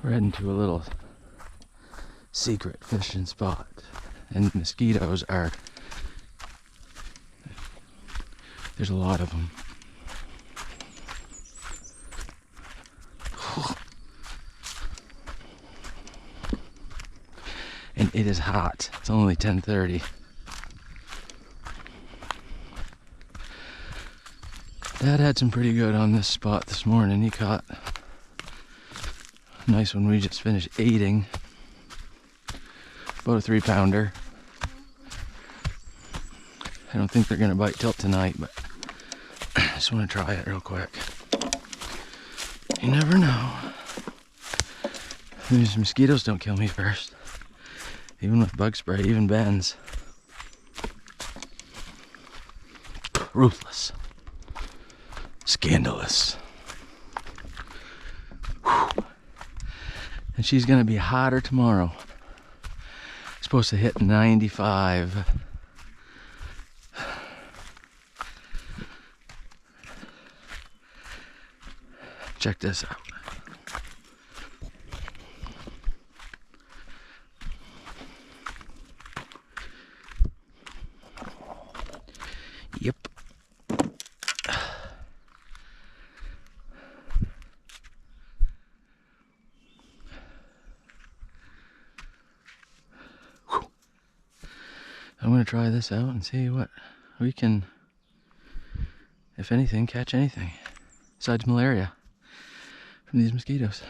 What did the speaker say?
We're heading to a little secret fishing spot, and mosquitoes are, there's a lot of them. And it is hot. It's only 10:30. Dad had some pretty good on this spot this morning. He caught a nice one we just finished eating. About a 3-pounder. I don't think they're gonna bite till tonight, but I just want to try it real quick. You never know. These mosquitoes don't kill me first. Even with bug spray, even Ben's. Ruthless. Scandalous. Whew. And she's gonna be hotter tomorrow. Supposed to hit 95. Check this out. Yep. Whew. I'm gonna try this out and see what we can, if anything, catch anything besides malaria from these mosquitoes.